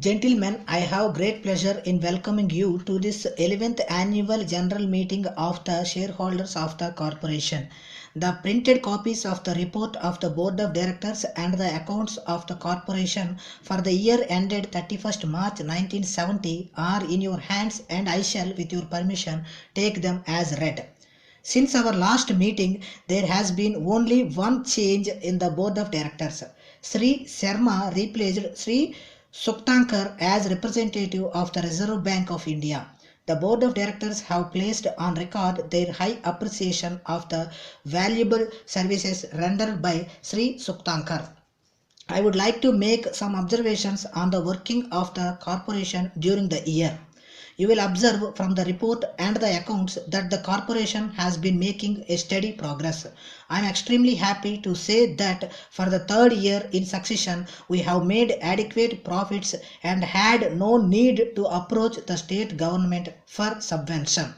Gentlemen, I have great pleasure in welcoming you to this 11th annual general meeting of the shareholders of the corporation. The printed copies of the report of the board of directors and the accounts of the corporation for the year ended 31st March 1970 are in your hands, and I shall, with your permission, take them as read. Since our last meeting, there has been only one change in the board of directors. Sri Sharma replaced Sri Suktankar as representative of the Reserve Bank of India. The board of directors have placed on record their high appreciation of the valuable services rendered by Sri Suktankar. I would like to make some observations on the working of the corporation during the year. You will observe from the report and the accounts that the corporation has been making a steady progress. I am extremely happy to say that for the third year in succession, we have made adequate profits and had no need to approach the state government for subvention.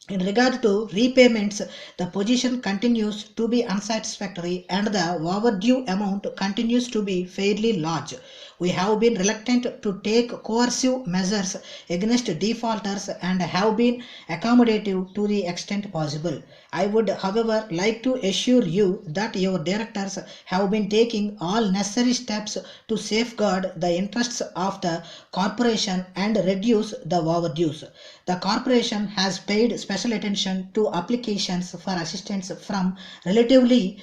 In regard to repayments, the position continues to be unsatisfactory and the overdue amount continues to be fairly large. We have been reluctant to take coercive measures against defaulters and have been accommodative to the extent possible. I would, however, like to assure you that your directors have been taking all necessary steps to safeguard the interests of the corporation and reduce the overdues. The corporation has paid special attention to applications for assistance from relatively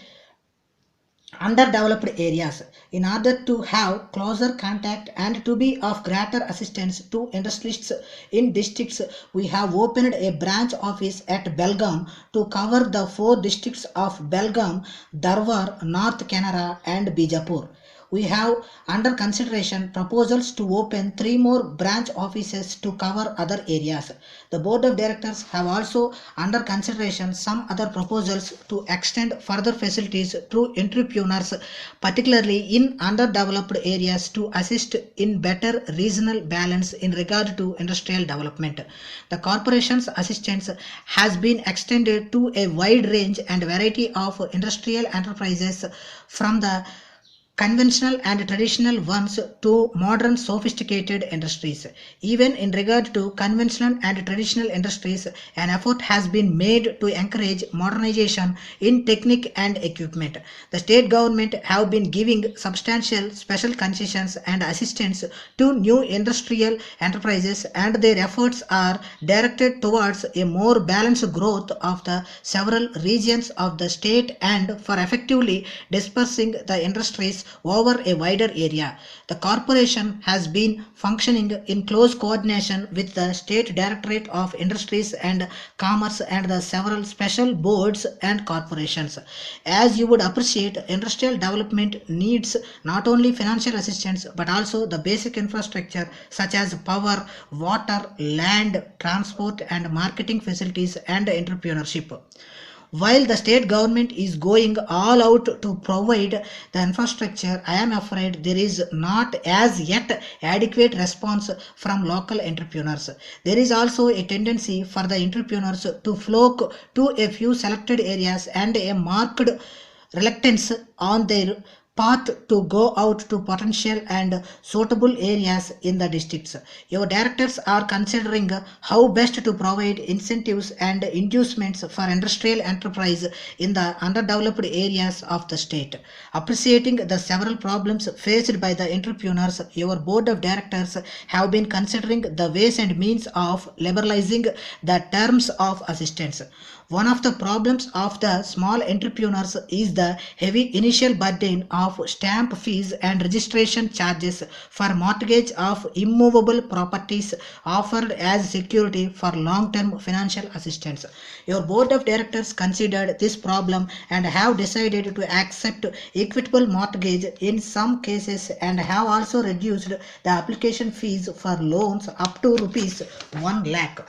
underdeveloped areas in order to have closer contact and to be of greater assistance to industries in districts. We have opened a branch office at Belgaum to cover the 4 districts of Belgaum, Dharwar, North Canara and Bijapur. We have under consideration proposals to open 3 more branch offices to cover other areas. The board of directors have also under consideration some other proposals to extend further facilities to entrepreneurs, particularly in underdeveloped areas, to assist in better regional balance in regard to industrial development. The corporation's assistance has been extended to a wide range and variety of industrial enterprises, from the conventional and traditional ones to modern sophisticated industries. Even in regard to conventional and traditional industries, an effort has been made to encourage modernization in technique and equipment. The state government have been giving substantial special concessions and assistance to new industrial enterprises, and their efforts are directed towards a more balanced growth of the several regions of the state and for effectively dispersing the industries over a wider area. The corporation has been functioning in close coordination with the State Directorate of Industries and Commerce and the several special boards and corporations. As you would appreciate, industrial development needs not only financial assistance but also the basic infrastructure such as power, water, land, transport and marketing facilities and entrepreneurship. While the state government is going all out to provide the infrastructure, I am afraid there is not as yet adequate response from local entrepreneurs. There is also a tendency for the entrepreneurs to flock to a few selected areas and a marked reluctance on their path to go out to potential and suitable areas in the districts. Your directors are considering how best to provide incentives and inducements for industrial enterprise in the underdeveloped areas of the state. Appreciating the several problems faced by the entrepreneurs, your board of directors have been considering the ways and means of liberalizing the terms of assistance. One of the problems of the small entrepreneurs is the heavy initial burden of stamp fees and registration charges for mortgage of immovable properties offered as security for long-term financial assistance. Your board of directors considered this problem and have decided to accept equitable mortgage in some cases and have also reduced the application fees for loans up to rupees 1 lakh.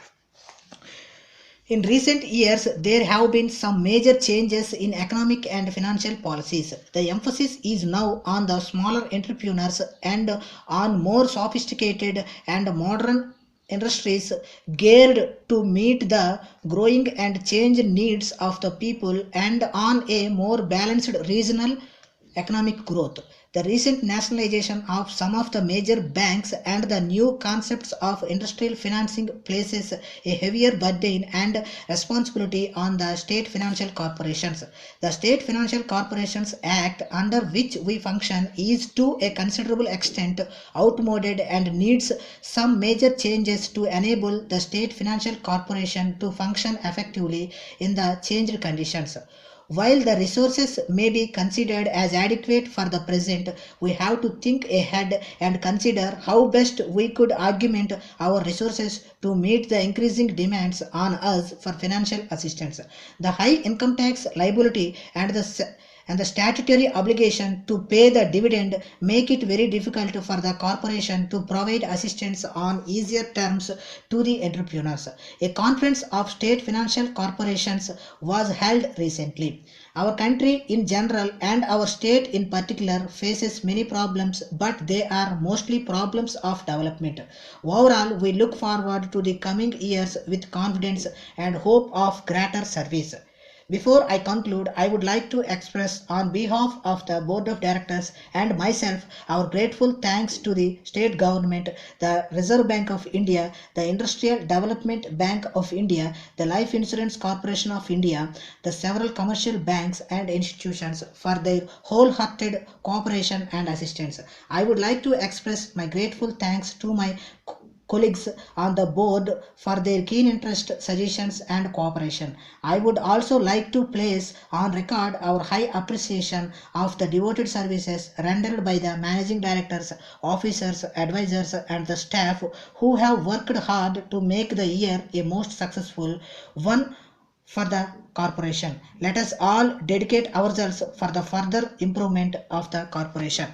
In recent years, there have been some major changes in economic and financial policies. The emphasis is now on the smaller entrepreneurs and on more sophisticated and modern industries geared to meet the growing and changed needs of the people and on a more balanced regional economic growth. The recent nationalization of some of the major banks and the new concepts of industrial financing places a heavier burden and responsibility on the state financial corporations. The State Financial Corporations Act, under which we function, is to a considerable extent outmoded and needs some major changes to enable the State Financial Corporation to function effectively in the changed conditions. While the resources may be considered as adequate for the present, we have to think ahead and consider how best we could augment our resources to meet the increasing demands on us for financial assistance. The high income tax liability and the statutory obligation to pay the dividend make it very difficult for the corporation to provide assistance on easier terms to the entrepreneurs. A conference of state financial corporations was held recently. Our country in general and our state in particular faces many problems, but they are mostly problems of development. Overall, we look forward to the coming years with confidence and hope of greater service. Before I conclude, I would like to express on behalf of the Board of Directors and myself our grateful thanks to the state government, the Reserve Bank of India, the Industrial Development Bank of India, the Life Insurance Corporation of India, the several commercial banks and institutions for their wholehearted cooperation and assistance. I would like to express my grateful thanks to my colleagues on the board for their keen interest, suggestions and cooperation. I would also like to place on record our high appreciation of the devoted services rendered by the managing directors, officers, advisors and the staff who have worked hard to make the year a most successful one for the corporation. Let us all dedicate ourselves for the further improvement of the corporation.